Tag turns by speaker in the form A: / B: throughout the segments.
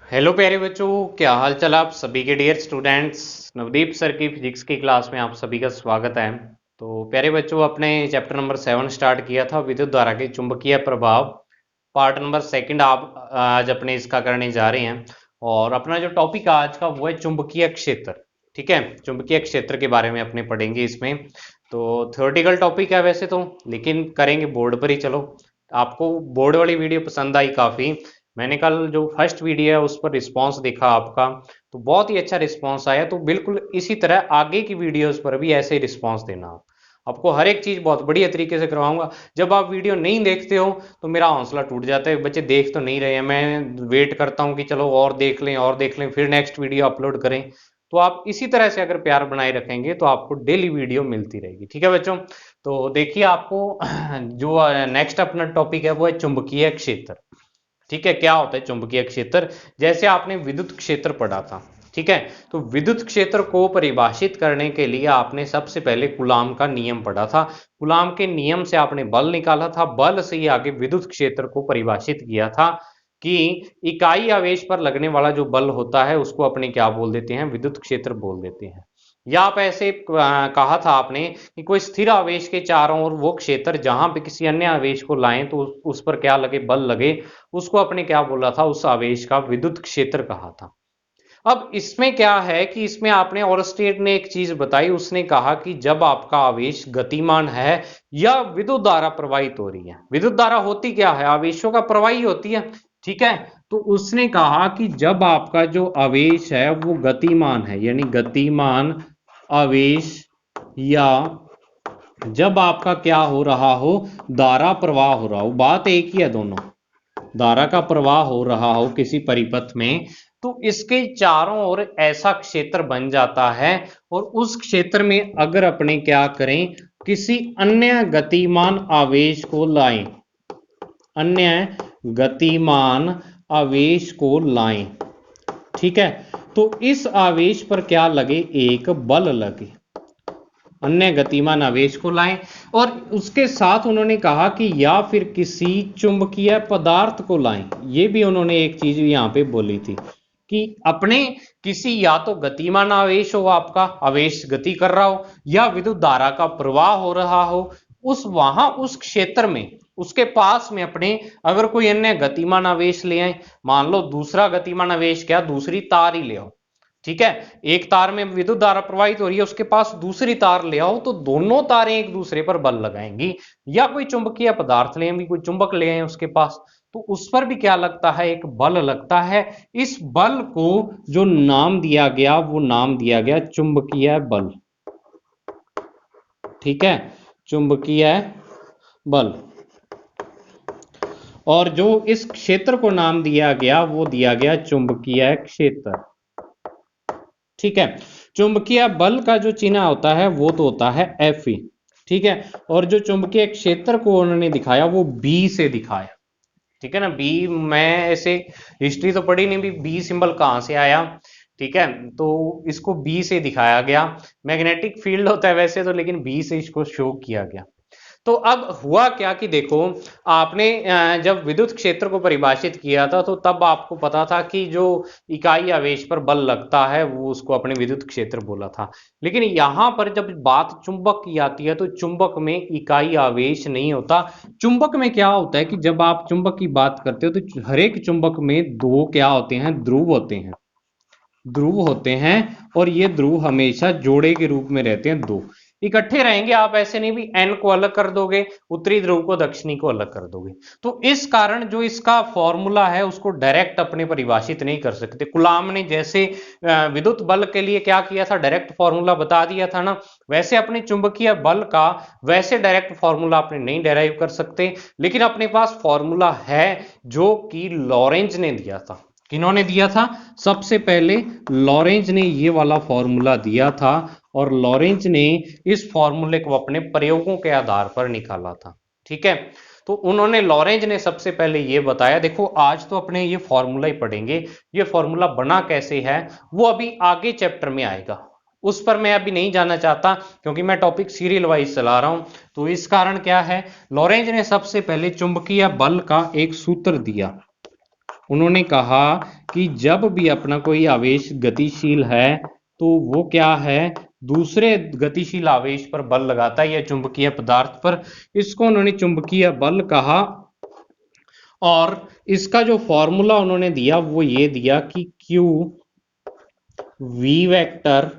A: Hello प्यारे बच्चों, क्या हाल चाल आप सभी के डियर स्टूडेंट्स। नवदीप सर की फिजिक्स की क्लास में आप सभी का स्वागत है। तो प्यारे बच्चों, अपने चैप्टर नंबर 7 स्टार्ट किया था, विद्युत धारा के चुंबकीय प्रभाव। पार्ट नंबर सेकंड आप आज अपने इसका करने जा रहे हैं। और अपना जो टॉपिक आज का वो है चुंबकीय क्षेत्र। ठीक है, चुंबकीय क्षेत्र के बारे में अपने पढ़ेंगे इसमें। तो थ्योरेटिकल टॉपिक है वैसे तो, लेकिन करेंगे बोर्ड पर ही। चलो, आपको बोर्ड वाली वीडियो पसंद आई काफ़ी। मैंने कल जो फर्स्ट वीडियो है उस पर रिस्पांस देखा आपका, तो बहुत ही अच्छा रिस्पांस आया। तो बिल्कुल इसी तरह आगे की वीडियोस पर भी ऐसे ही रिस्पांस देना आप। आपको हर एक चीज बहुत बढ़िया तरीके से करवाऊंगा। जब आप वीडियो नहीं देखते हो तो मेरा हौसला टूट जाता है, बच्चे देख तो नहीं रहे हैं, मैं वेट करता हूँ कि चलो और देख लें और देख लें, फिर नेक्स्ट वीडियो अपलोड करें। तो आप इसी तरह से अगर प्यार बनाए रखेंगे तो आपको डेली वीडियो मिलती रहेगी। ठीक है बच्चों, तो देखिए आपको जो नेक्स्ट अपना टॉपिक है वो है चुंबकीय क्षेत्र। ठीक है, क्या होता है चुंबकीय क्षेत्र? जैसे आपने विद्युत क्षेत्र पढ़ा था, ठीक है, तो विद्युत क्षेत्र को परिभाषित करने के लिए आपने सबसे पहले कूलाम का नियम पढ़ा था। कूलाम के नियम से आपने बल निकाला था, बल से ही आगे विद्युत क्षेत्र को परिभाषित किया था कि इकाई आवेश पर लगने वाला जो बल होता है उसको अपने क्या बोल देते हैं, विद्युत क्षेत्र बोल देते हैं। या आप ऐसे कहा था आपने कि कोई स्थिर आवेश के चारों ओर वो क्षेत्र जहां पे किसी अन्य आवेश को लाएं तो उस पर क्या लगे, बल लगे, उसको आपने क्या बोला था, उस आवेश का विद्युत क्षेत्र कहा था। अब इसमें क्या है कि इसमें आपने ओरस्टेड ने एक चीज बताई, उसने कहा कि जब आपका आवेश गतिमान है या विद्युत धारा प्रवाहित हो रही है। विद्युत धारा होती क्या है, आवेशों का प्रवाह ही होती है। ठीक है, तो उसने कहा कि जब आपका जो आवेश है वो गतिमान है, यानी गतिमान आवेश, या जब आपका क्या हो रहा हो, धारा प्रवाह हो रहा हो, बात एक ही है दोनों, धारा का प्रवाह हो रहा हो किसी परिपथ में, तो इसके चारों ओर ऐसा क्षेत्र बन जाता है। और उस क्षेत्र में अगर अपने क्या करें, किसी अन्य गतिमान आवेश को लाएं, अन्य गतिमान आवेश को लाएं, ठीक है, तो इस आवेश पर क्या लगे, एक बल लगे, अन्य गतिमान आवेश को लाएं। और उसके साथ उन्होंने कहा कि या फिर किसी चुंबकीय पदार्थ को लाएं। ये भी उन्होंने एक चीज यहां पे बोली थी कि अपने किसी, या तो गतिमान आवेश हो, आपका आवेश गति कर रहा हो, या विद्युत धारा का प्रवाह हो रहा हो, उस वहां उस क्षेत्र में उसके पास में अपने अगर कोई अन्य गतिमान आवेश ले आए, मान लो दूसरा गतिमान आवेश, क्या दूसरी तार ही ले आओ। ठीक है, एक तार में विद्युत धारा प्रवाहित हो रही है, उसके पास दूसरी तार ले आओ, तो दोनों तारें एक दूसरे पर बल लगाएंगी। या कोई चुंबकीय पदार्थ ले आए, कोई चुंबक ले आए उसके पास, तो उस पर भी क्या लगता है, एक बल लगता है। इस बल को जो नाम दिया गया वो नाम दिया गया चुंबकीय बल। ठीक है, चुंबकीय बल। और जो इस क्षेत्र को नाम दिया गया वो दिया गया चुंबकीय क्षेत्र। ठीक है, चुंबकीय बल का जो चिन्ह होता है वो तो होता है एफ ई। ठीक है, और जो चुंबकीय क्षेत्र को उन्होंने दिखाया वो बी से दिखाया। ठीक है ना, बी, मैं ऐसे हिस्ट्री तो पढ़ी नहीं, भी बी सिंबल कहाँ से आया। ठीक है, तो इसको बी से दिखाया गया। मैग्नेटिक फील्ड होता है वैसे तो, लेकिन बी से इसको शो किया गया। तो अब हुआ क्या कि देखो, आपने जब विद्युत क्षेत्र को परिभाषित किया था तो तब आपको पता था कि जो इकाई आवेश पर बल लगता है वो उसको अपने विद्युत क्षेत्र बोला था। लेकिन यहां पर जब बात चुंबक की आती है तो चुंबक में इकाई आवेश नहीं होता। चुंबक में क्या होता है कि जब आप चुंबक की बात करते हो तो हर एक चुंबक में दो क्या होते हैं, ध्रुव होते हैं, ध्रुव होते हैं। और ये ध्रुव हमेशा जोड़े के रूप में रहते हैं, दो इकट्ठे रहेंगे। आप ऐसे नहीं भी एन को अलग कर दोगे, उत्तरी ध्रुव को दक्षिणी को अलग कर दोगे। तो इस कारण जो इसका फॉर्मूला है उसको डायरेक्ट अपने परिभाषित नहीं कर सकते। कूलाम ने जैसे विद्युत बल के लिए क्या किया था, डायरेक्ट फॉर्मूला बता दिया था ना, वैसे अपने चुंबकीय बल का वैसे डायरेक्ट फॉर्मूला अपने नहीं डेराइव कर सकते। लेकिन अपने पास फॉर्मूला है जो कि लॉरेंज ने दिया था। किन्होंने दिया था, सबसे पहले लॉरेंज ने ये वाला फॉर्मूला दिया था। और लॉरेंज ने इस फॉर्मूले को अपने प्रयोगों के आधार पर निकाला था। ठीक है, तो उन्होंने, लॉरेंज ने सबसे पहले ये बताया, देखो आज तो अपने ये फॉर्मूला ही पढ़ेंगे, ये फॉर्मूला बना कैसे है वो अभी आगे चैप्टर में आएगा, उस पर मैं अभी नहीं जाना चाहता क्योंकि मैं टॉपिक सीरियल वाइज चला रहा हूं। तो इस कारण क्या है, लॉरेंज ने सबसे पहले चुंबकीय बल का एक सूत्र दिया। उन्होंने कहा कि जब भी अपना कोई आवेश गतिशील है तो वो क्या है, दूसरे गतिशील आवेश पर बल लगाता है या चुंबकीय पदार्थ पर, इसको उन्होंने चुंबकीय बल कहा। और इसका जो फॉर्मूला उन्होंने दिया वो ये दिया कि Q V vector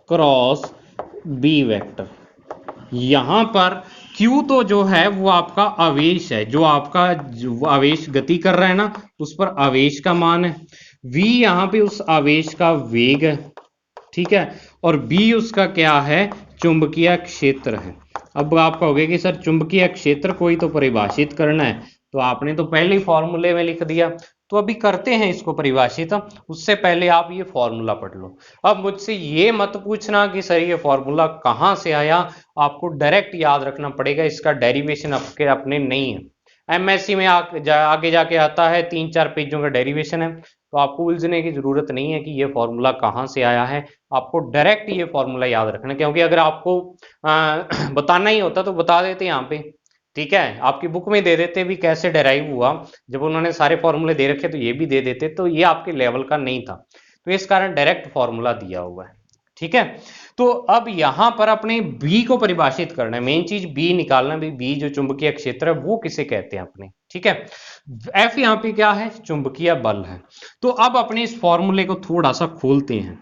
A: cross B vector. यहां पर Q तो जो है वो आपका आवेश है, जो आपका जो आवेश गति कर रहा है ना, उस पर आवेश का मान है। V यहां पे उस आवेश का वेग है, ठीक है। और B उसका क्या है, चुंबकीय क्षेत्र है। अब आप कहोगे कि सर चुंबकीय क्षेत्र को ही तो परिभाषित करना है, तो आपने तो पहले ही फॉर्मूले में लिख दिया। तो अभी करते हैं इसको परिभाषित, उससे पहले आप ये फॉर्मूला पढ़ लो। अब मुझसे ये मत पूछना कि सर ये फॉर्मूला कहाँ से आया, आपको डायरेक्ट याद रखना पड़ेगा, इसका डेरिवेशन आपके अपने नहीं है। एमएससी में आगे जाके आता है, 3-4 पेजों का डेरिवेशन है, तो आपको उलझने की जरूरत नहीं है कि ये फॉर्मूला कहाँ से आया है। आपको डायरेक्ट ये फॉर्मूला याद रखना, क्योंकि अगर आपको बताना ही होता तो बता देते यहाँ पे, ठीक है। आपकी बुक में दे देते भी कैसे डेराइव हुआ, जब उन्होंने सारे फॉर्मूले दे रखे तो ये भी दे देते, तो ये आपके लेवल का नहीं था, तो इस कारण डायरेक्ट फॉर्मूला दिया हुआ है, ठीक है। तो अब यहां पर अपने बी को परिभाषित करना है, मेन चीज बी निकालना भी, बी जो चुंबकीय क्षेत्र है वो किसे कहते हैं अपने, ठीक है। एफ यहां पे क्या है, चुंबकीय बल है। तो अब अपने इस फॉर्मूले को थोड़ा सा खोलते हैं।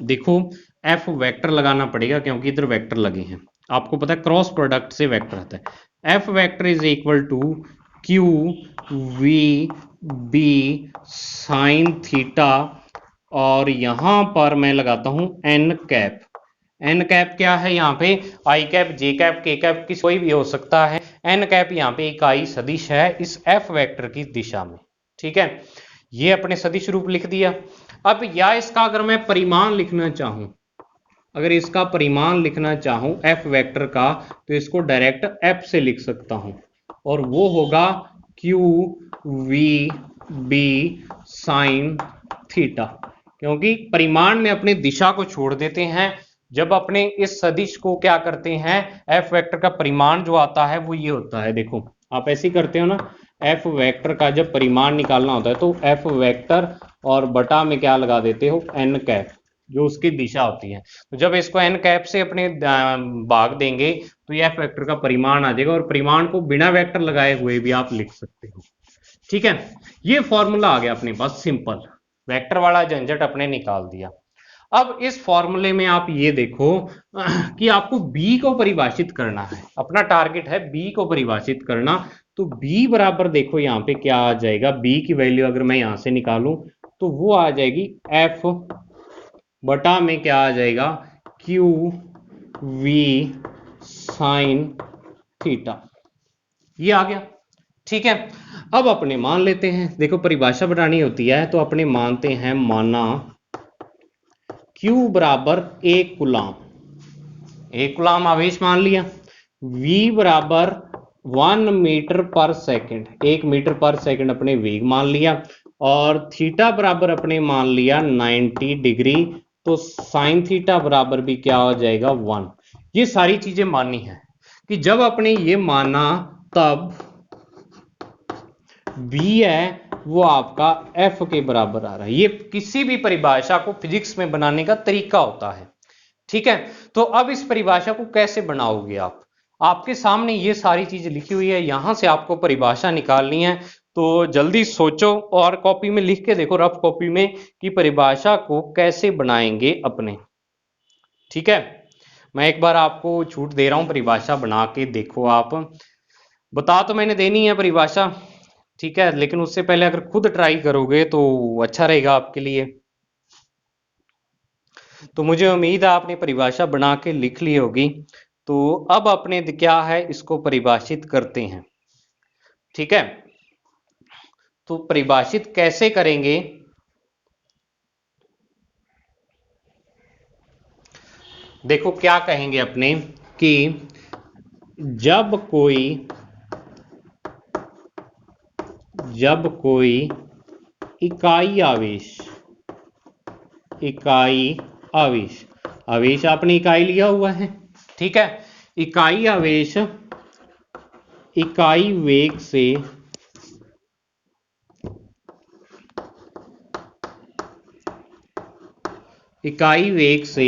A: देखो एफ वेक्टर लगाना पड़ेगा क्योंकि इधर वेक्टर लगे हैं, आपको पता है क्रॉस प्रोडक्ट से वेक्टर आता है। F vector is equal to Q V B sine theta, और यहां पर मैं लगाता हूं एन कैप। एन कैप क्या है यहाँ पे, आई कैप, जे कैप, के कैप, किस कोई भी हो सकता है। एन कैप यहाँ पे इकाई सदिश है इस एफ वेक्टर की दिशा में, ठीक है। ये अपने सदिश रूप लिख दिया। अब या इसका अगर मैं परिमाण लिखना चाहूं, अगर इसका परिमाण लिखना चाहूं एफ वेक्टर का, तो इसको डायरेक्ट एफ से लिख सकता हूं, और वो होगा Q V B sine theta, क्योंकि परिमाण में अपनी दिशा को छोड़ देते हैं। जब अपने इस सदिश को क्या करते हैं, एफ वेक्टर का परिमाण जो आता है वो ये होता है, देखो आप ऐसे ही करते हो ना, एफ वेक्टर का जब परिमाण निकालना होता है तो एफ वेक्टर और बटा में क्या लगा देते हो, एन कैप, जो उसकी दिशा होती है। तो जब इसको एन कैप से अपने भाग देंगे तो ये एफ वेक्टर का परिमाण आ जाएगा, और परिमाण को बिना वेक्टर लगाए हुए भी आप लिख सकते हो, ठीक है। ये फॉर्मूला आ गया अपने पास, सिंपल वेक्टर वाला झंझट अपने निकाल दिया। अब इस फॉर्मूले में आप ये देखो कि आपको बी को परिभाषित करना है, अपना टारगेट है बी को परिभाषित करना। तो बी बराबर देखो यहाँ पे क्या आ जाएगा, बी की वैल्यू अगर मैं यहां से निकालूं तो वो आ जाएगी एफ बटा में क्या आ जाएगा, क्यू वी साइन थीटा, ये आ गया, ठीक है। अब अपने मान लेते हैं, देखो परिभाषा बनानी होती है तो अपने मानते हैं, माना Q बराबर 1 कूलाम, 1 कूलाम आवेश मान लिया। V बराबर 1 मीटर पर सेकंड, 1 मीटर पर सेकंड अपने वेग मान लिया। और थीटा बराबर अपने मान लिया 90 डिग्री, तो साइन थीटा बराबर भी क्या हो जाएगा, 1। ये सारी चीजें मानी है कि जब अपने ये माना तब B है वो आपका F के बराबर आ रहा है। ये किसी भी परिभाषा को फिजिक्स में बनाने का तरीका होता है, ठीक है। तो अब इस परिभाषा को कैसे बनाओगे आप, आपके सामने ये सारी चीजें लिखी हुई है, यहां से आपको परिभाषा निकालनी है। तो जल्दी सोचो और कॉपी में लिख के देखो, रफ कॉपी में, कि परिभाषा को कैसे बनाएंगे अपने, ठीक है। मैं एक बार आपको छूट दे रहा हूं, परिभाषा बना के देखो आप। बता तो मैंने देनी है परिभाषा, ठीक है, लेकिन उससे पहले अगर खुद ट्राई करोगे तो अच्छा रहेगा आपके लिए। तो मुझे उम्मीद है आपने परिभाषा बना के लिख ली होगी। तो अब अपने क्या है, इसको परिभाषित करते हैं, ठीक है। तो परिभाषित कैसे करेंगे, देखो क्या कहेंगे अपने, कि जब कोई इकाई आवेश, आवेश आपने इकाई लिया हुआ है, ठीक है। इकाई आवेश इकाई वेग से इकाई वेग से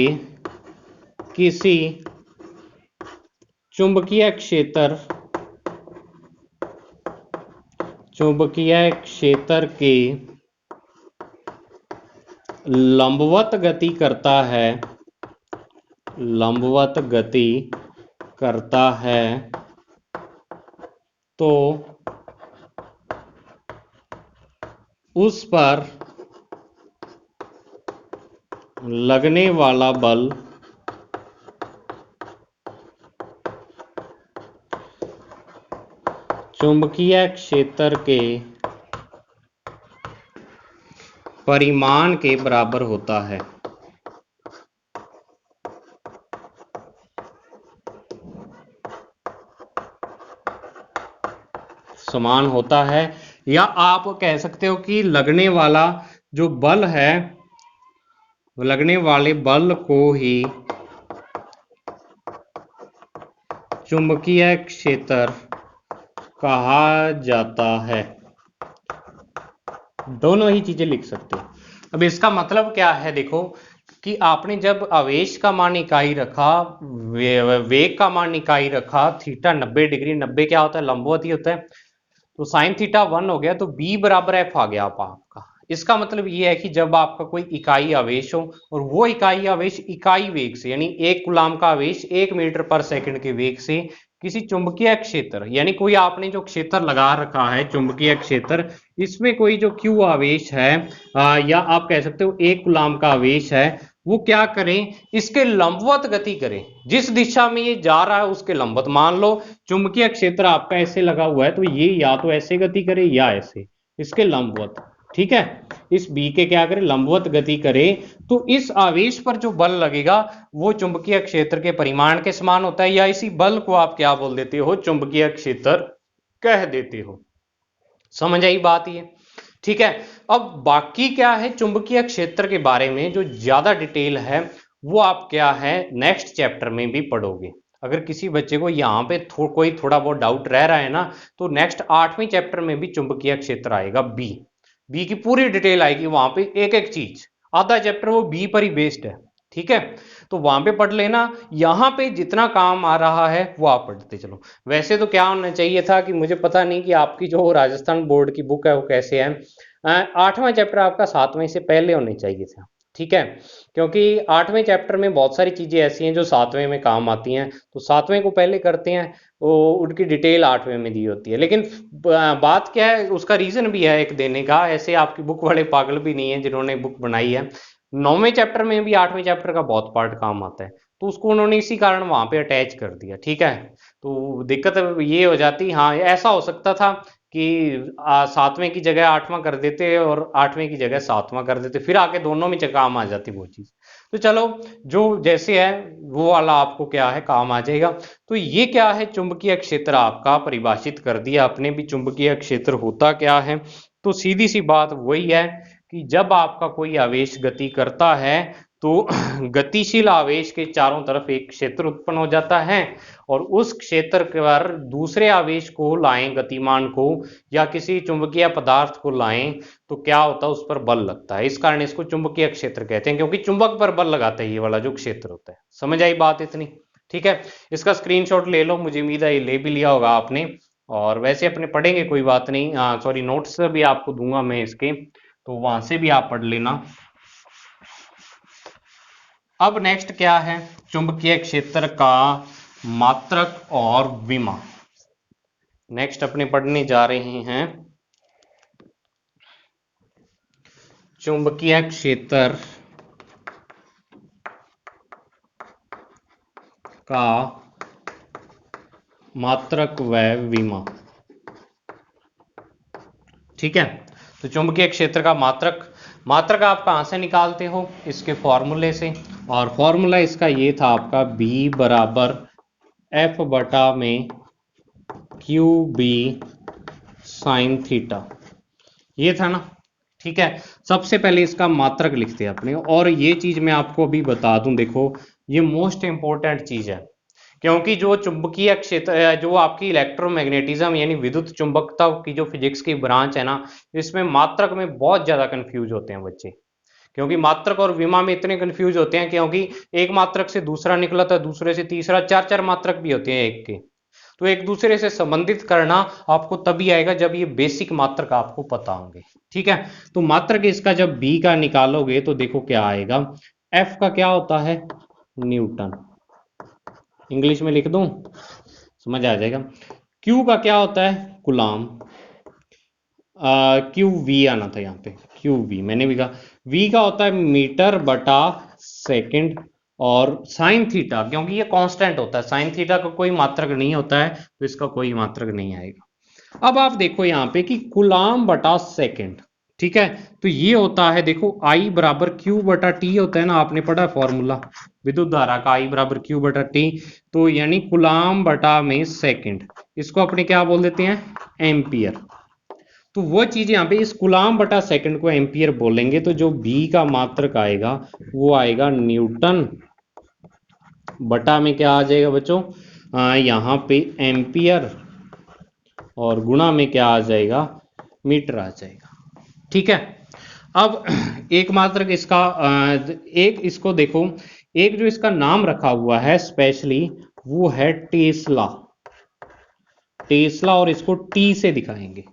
A: किसी चुंबकीय क्षेत्र के लंबवत गति करता है तो उस पर लगने वाला बल चुंबकीय क्षेत्र के परिमाण के बराबर होता है। समान होता है, या आप कह सकते हो कि लगने वाला जो बल है, लगने वाले बल को ही चुंबकीय क्षेत्र कहा जाता है। दोनों ही चीजें लिख सकते हो। अब इसका मतलब क्या है, देखो कि आपने जब आवेश का मान इकाई रखा, वेग का मान इकाई रखा, थीटा 90 डिग्री, 90 क्या होता है, लंबवत ही होता है, तो साइन थीटा 1 हो गया, तो बी बराबर एफ आ गया आपका। इसका मतलब ये है कि जब आपका कोई इकाई आवेश हो और वो इकाई आवेश इकाई वेग से, यानी 1 कूलाम का आवेश 1 मीटर पर सेकंड के वेग से किसी चुंबकीय क्षेत्र, यानी कोई आपने जो क्षेत्र लगा रखा है चुंबकीय क्षेत्र, इसमें कोई जो क्यू आवेश है, या आप कह सकते हो 1 कूलाम का आवेश है, वो क्या करें, इसके लंबवत गति करें, जिस दिशा में ये जा रहा है उसके लंबवत। मान लो चुंबकीय क्षेत्र आपका ऐसे लगा हुआ है, तो ये या तो ऐसे गति करे या ऐसे, इसके लंबवत, ठीक है, इस बी के क्या करे, लंबवत गति करे, तो इस आवेश पर जो बल लगेगा वो चुंबकीय क्षेत्र के परिमाण के समान होता है, या इसी बल को आप क्या बोल देते हो, चुंबकीय क्षेत्र कह देते हो। समझ आई बात ये, ठीक है। अब बाकी क्या है चुंबकीय क्षेत्र के बारे में जो ज्यादा डिटेल है, वो आप क्या है नेक्स्ट चैप्टर में भी पढ़ोगे। अगर किसी बच्चे को यहाँ पे कोई थोड़ा बहुत डाउट रह रहा है ना, तो नेक्स्ट 8वें चैप्टर में भी चुंबकीय क्षेत्र आएगा, बी की पूरी डिटेल आएगी वहां पे, एक एक चीज, आधा चैप्टर वो बी पर ही बेस्ड है, ठीक है, तो वहां पे पढ़ लेना। यहाँ पे जितना काम आ रहा है वो आप पढ़ते चलो। वैसे तो क्या होना चाहिए था कि मुझे पता नहीं कि आपकी जो राजस्थान बोर्ड की बुक है वो कैसे है, 8वां चैप्टर आपका 7वें से पहले होने चाहिए था, ठीक है, क्योंकि 8वें चैप्टर में बहुत सारी चीजें ऐसी हैं जो 7वें में काम आती हैं, तो 7वें को पहले करते हैं, वो उनकी डिटेल 8वें में दी होती है। लेकिन बात क्या है, उसका रीजन भी है एक देने का, ऐसे आपकी बुक वाले पागल भी नहीं है जिन्होंने बुक बनाई है। 9वें चैप्टर में भी 8वें चैप्टर का बहुत पार्ट काम आता है, तो उसको उन्होंने इसी कारण वहां पे अटैच कर दिया, ठीक है। तो दिक्कत ये हो जाती, हाँ ऐसा हो सकता था कि 7वें की जगह 8वां कर देते और 8वें की जगह 7वां कर देते, फिर आके दोनों में काम आ जाती वो चीज। तो चलो, जो जैसे है वो वाला आपको क्या है काम आ जाएगा। तो ये क्या है, चुंबकीय क्षेत्र आपका परिभाषित कर दिया अपने भी, चुंबकीय क्षेत्र होता क्या है। तो सीधी सी बात वही है कि जब आपका कोई आवेश गति करता है तो गतिशील आवेश के चारों तरफ एक क्षेत्र उत्पन्न हो जाता है, और उस क्षेत्र पर दूसरे आवेश को लाएं, गतिमान को या किसी चुंबकीय पदार्थ को लाएं, तो क्या होता है, उस पर बल लगता है। इस कारण इसको चुंबकीय क्षेत्र कहते हैं, क्योंकि चुंबक पर बल लगाता है ये वाला जो क्षेत्र होता है। समझ आई बात इतनी, ठीक है। इसका स्क्रीनशॉट ले लो, मुझे उम्मीद है ये ले भी लिया होगा आपने, और वैसे अपने पढ़ेंगे कोई बात नहीं, सॉरी नोट्स भी आपको दूंगा मैं इसके, तो वहां से भी आप पढ़ लेना। अब नेक्स्ट क्या है, चुंबकीय क्षेत्र का मात्रक और विमा। नेक्स्ट अपने पढ़ने जा रहे हैं चुंबकीय क्षेत्र का मात्रक व विमा, ठीक है। तो चुंबकीय क्षेत्र का मात्रक आप कहां से निकालते हो, इसके फॉर्मूले से, और फॉर्मूला इसका ये था आपका B बराबर F बटा में क्यू बी साइन थीटा, ये था ना, ठीक है। सबसे पहले इसका मात्रक लिखते हैं अपने, और ये चीज मैं आपको अभी बता दूं, देखो ये मोस्ट इंपॉर्टेंट चीज है, क्योंकि जो चुंबकीय क्षेत्र, जो आपकी इलेक्ट्रोमैग्नेटिज्म यानी विद्युत चुंबकता की जो फिजिक्स की ब्रांच है ना, इसमें मात्रक में बहुत ज्यादा कंफ्यूज होते हैं बच्चे, क्योंकि मात्रक और विमा में इतने कंफ्यूज होते हैं, क्योंकि एक मात्रक से दूसरा निकला था, दूसरे से तीसरा, चार चार मात्रक भी होते हैं एक के। तो एक दूसरे से संबंधित करना आपको तभी आएगा जब ये बेसिक मात्रक आपको पता होंगे। ठीक है, तो मात्रक इसका जब बी का निकालोगे तो देखो क्या आएगा। एफ का क्या होता है? न्यूटन। इंग्लिश में लिख दूं, समझ आ जाएगा। क्यू का क्या होता है? कूलाम। क्यू वी आना था यहाँ पे, क्यू वी मैंने भी कहा। वी का होता है मीटर बटा सेकंड। और साइन थीटा, क्योंकि ये कांस्टेंट होता है, साइन थीटा का कोई मात्रक नहीं होता है, तो इसका कोई मात्रक नहीं आएगा। अब आप देखो यहाँ पे कि कूलाम बटा सेकंड, ठीक है, तो ये होता है, देखो I बराबर क्यू बटा टी होता है ना, आपने पढ़ा फॉर्मूला विद्युत धारा का, I बराबर क्यू बटा टी। तो यानी कूलाम बटा में सेकंड, इसको अपने क्या बोल देते हैं? एम्पियर। तो वो चीज यहाँ पे इस कूलाम बटा सेकंड को एम्पियर बोलेंगे, तो जो बी का मात्रक आएगा वो आएगा न्यूटन बटा में क्या आ जाएगा बच्चों? यहाँ पे एम्पियर, और गुणा में क्या आ जाएगा? मीटर आ जाएगा। ठीक है, अब एक मात्रक इसका एक इसको देखो, एक जो इसका नाम रखा हुआ है स्पेशली वो है टेस्ला। टेस्ला, और इसको टी से दिखाएंगे।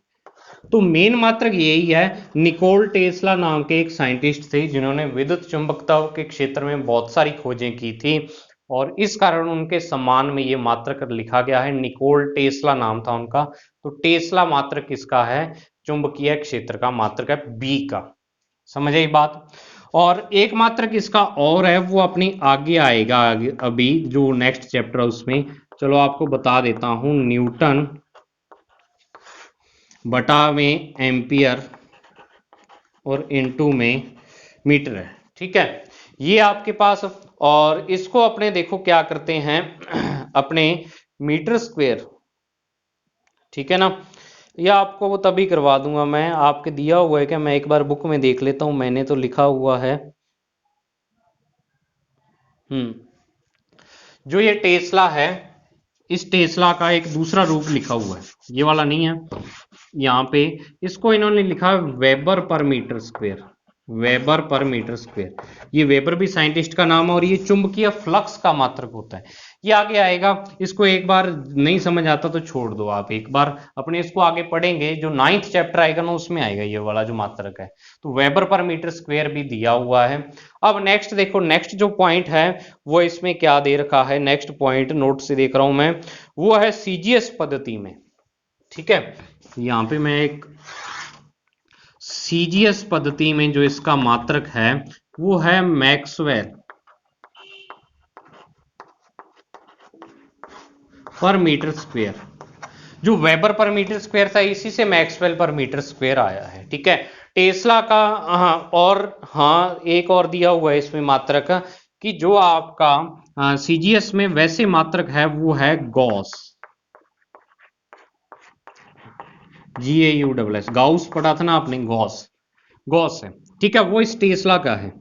A: तो मेन मात्रक यही है। निकोल टेस्ला नाम के एक साइंटिस्ट थे जिन्होंने विद्युत चुंबकत्व के क्षेत्र में बहुत सारी खोजें की थी, और इस कारण उनके सम्मान में ये मात्रक लिखा गया है। निकोल टेस्ला नाम था उनका। तो टेस्ला मात्रक किसका है? चुंबकीय क्षेत्र का मात्रक है, बी का। समझ आई बात? और एक मात्रक इसका और है, वो अपनी आगे आएगा, आगे अभी जो नेक्स्ट चैप्टर है उसमें। चलो आपको बता देता हूं, न्यूटन बटा में एम्पियर और इनटू में मीटर है। ठीक है, ये आपके पास। और इसको अपने देखो क्या करते हैं अपने मीटर स्क्वायर, ठीक है ना, या आपको वो तभी करवा दूंगा मैं, आपके दिया हुआ है क्या? मैं एक बार बुक में देख लेता हूं, मैंने तो लिखा हुआ है। जो ये टेस्ला है, इस टेस्ला का एक दूसरा रूप लिखा हुआ है, ये वाला नहीं है यहाँ पे। इसको इन्होंने लिखा weber per metre square. Weber per metre square, ये वेबर भी साइंटिस्ट का नाम है, और ये चुंबकीय फ्लक्स का मात्रक होता है। ये आगे आएगा, इसको एक बार नहीं समझ आता तो छोड़ दो, आप एक बार अपने इसको आगे पढ़ेंगे, जो 9th चैप्टर आएगा ना उसमें आएगा ये वाला जो मात्रक है। तो वेबर पर मीटर स्क्वायर भी दिया हुआ है। अब नेक्स्ट देखो, नेक्स्ट जो पॉइंट है वो इसमें क्या दे रखा है, नेक्स्ट पॉइंट नोट से देख रहा हूं मैं, वो है सीजीएस पद्धति में। ठीक है, यहां पे मैं एक सीजीएस पद्धति में जो इसका मात्रक है वो है मैक्सवेल पर मीटर स्क्वायर। जो वेबर पर मीटर स्क्वायर था, इसी से मैक्सवेल पर मीटर स्क्वायर आया है। ठीक है, टेस्ला का और हाँ एक और दिया हुआ है इसमें मात्रक, कि जो आपका सीजीएस में वैसे मात्रक है वो है गॉस, GAUSS। गाउस पढ़ा था ना आपने, गॉस, गॉस है। ठीक है, वो इस टेस्ला का है,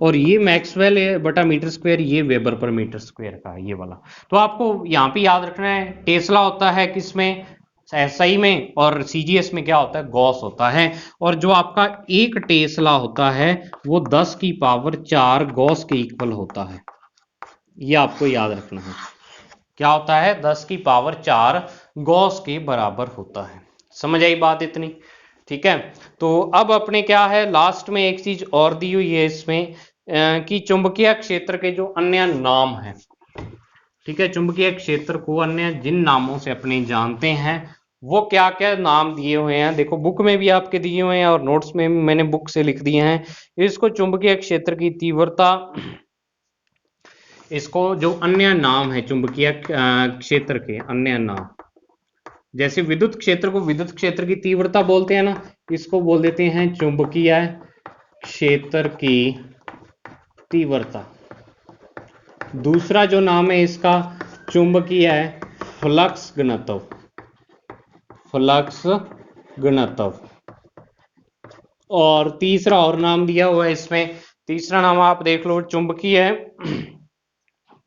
A: और ये मैक्सवेल बटा मीटर स्क्वायर ये वेबर पर मीटर स्क्वायर का है, ये वाला। तो आपको यहाँ पे याद रखना है, टेस्ला होता है किसमें? एसआई में, और सीजीएस में क्या होता है? गॉस होता है। और जो आपका एक टेस्ला होता है वो 10 की पावर 4 गॉस के इक्वल होता है, ये आपको याद रखना है। क्या होता है? 10 की पावर 4 गॉस के बराबर होता है। समझ आई बात इतनी? ठीक है, तो अब अपने क्या है, लास्ट में एक चीज और दी हुई है इसमें, कि चुंबकीय क्षेत्र के जो अन्य नाम हैं। ठीक है, चुंबकीय क्षेत्र को अन्य जिन नामों से अपने जानते हैं वो क्या क्या नाम दिए हुए हैं, देखो बुक में भी आपके दिए हुए हैं और नोट्स में भी मैंने बुक से लिख दिए हैं। इसको चुंबकीय क्षेत्र की तीव्रता, इसको जो अन्य नाम है चुंबकीय क्षेत्र के अन्य नाम, जैसे विद्युत क्षेत्र को विद्युत क्षेत्र की तीव्रता बोलते हैं ना, इसको बोल देते हैं चुंबकीय क्षेत्र की तीव्रता। दूसरा जो नाम है इसका चुंबकीय फ्लक्स घनत्व, फ्लक्स घनत्व। और तीसरा और नाम दिया हुआ है इसमें, तीसरा नाम आप देख लो, चुंबकीय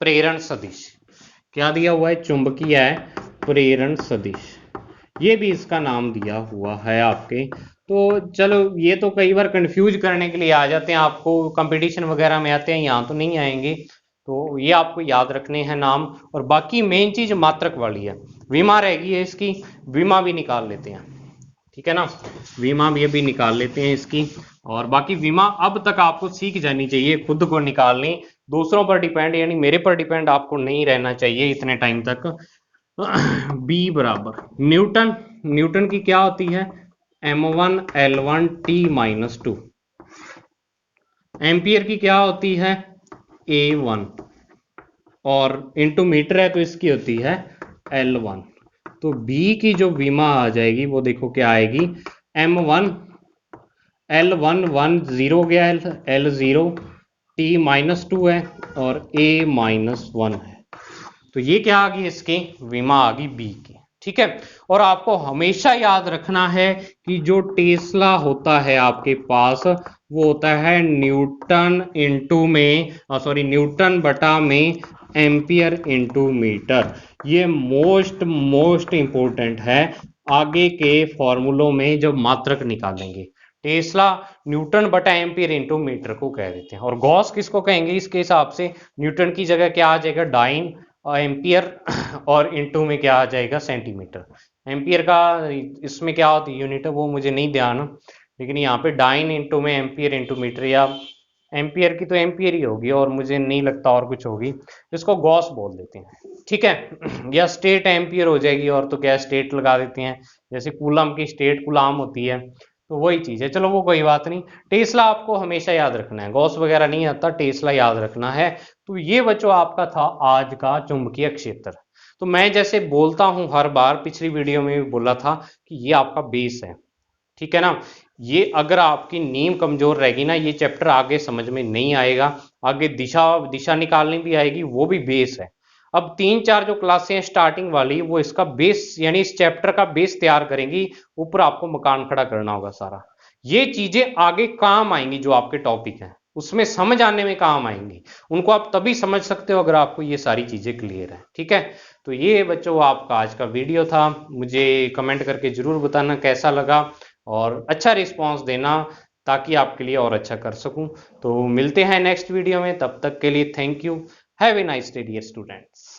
A: प्रेरण सदिश। क्या दिया हुआ है? चुंबकीय प्रेरण सदिश, ये भी इसका नाम दिया हुआ है आपके तो चलो ये तो कई बार कंफ्यूज करने के लिए आ जाते हैं, आपको कंपटीशन वगैरह में आते हैं, यहाँ तो नहीं आएंगे। तो ये आपको याद रखने हैं नाम। और बाकी मेन चीज मात्रक वाली है, विमा रहेगी है इसकी, विमा भी निकाल लेते हैं, ठीक है ना। विमा भी अभी निकाल लेते हैं इसकी। और बाकी विमा अब तक आपको सीख जानी चाहिए, खुद को निकालनी, दूसरों पर डिपेंड यानी मेरे पर डिपेंड आपको नहीं रहना चाहिए इतने टाइम तक। बी बराबर न्यूटन, न्यूटन की क्या होती है, m1 L1 T-2। एम्पियर की क्या होती है, A1, और इंटू मीटर है तो इसकी होती है L1। तो B की जो विमा आ जाएगी वो देखो क्या आएगी, M1 L1 1 0 गया, L0 T-2 है और A-1 है। तो ये क्या आ गई, इसकी विमा आ गई बी की, ठीक है। और आपको हमेशा याद रखना है कि जो टेस्ला होता है आपके पास, वो होता है न्यूटन इंटू में, सॉरी न्यूटन बटा में एम्पियर इंटू मीटर। ये मोस्ट इंपॉर्टेंट है आगे के फॉर्मूलों में जब मात्रक निकालेंगे। टेस्ला न्यूटन बटा एम्पियर इंटू मीटर को कह देते हैं, और गॉस किसको कहेंगे इसके हिसाब से, न्यूटन की जगह क्या आ जाएगा, डाइन, एम्पियर और इंटू में क्या आ जाएगा, सेंटीमीटर। एम्पियर का इसमें क्या होती है यूनिट है वो मुझे नहीं ध्यान, लेकिन यहाँ पे डाइन इंटू में एम्पियर इंटू मीटर, या एम्पियर की तो एम्पियर ही होगी और मुझे नहीं लगता और कुछ होगी, इसको गॉस बोल देते हैं, ठीक है। या स्टेट एम्पियर हो जाएगी, और तो क्या स्टेट लगा देते हैं, जैसे कूलम की स्टेट कूलाम होती है, तो वही चीज है। चलो वो कोई बात नहीं, टेस्ला आपको हमेशा याद रखना है, गॉस वगैरह नहीं आता, टेस्ला याद रखना है। तो ये बच्चों आपका था आज का चुंबकीय क्षेत्र। तो मैं जैसे बोलता हूं हर बार, पिछली वीडियो में भी बोला था कि ये आपका बेस है, ठीक है ना। ये अगर आपकी नींव कमजोर रहेगी ना, ये चैप्टर आगे समझ में नहीं आएगा, आगे दिशा दिशा निकालनी भी आएगी, वो भी बेस है। अब 3-4 जो क्लासें हैं स्टार्टिंग वाली, वो इसका बेस यानी इस चैप्टर का बेस तैयार करेंगी, ऊपर आपको मकान खड़ा करना होगा सारा। ये चीजें आगे काम आएंगी, जो आपके टॉपिक हैं उसमें समझ आने में काम आएंगी, उनको आप तभी समझ सकते हो अगर आपको ये सारी चीजें क्लियर है, ठीक है। तो ये बच्चों आपका आज का वीडियो था, मुझे कमेंट करके जरूर बताना कैसा लगा, और अच्छा रिस्पांस देना ताकि आपके लिए और अच्छा कर सकूं। तो मिलते हैं नेक्स्ट वीडियो में, तब तक के लिए thank you, have a nice day dear students.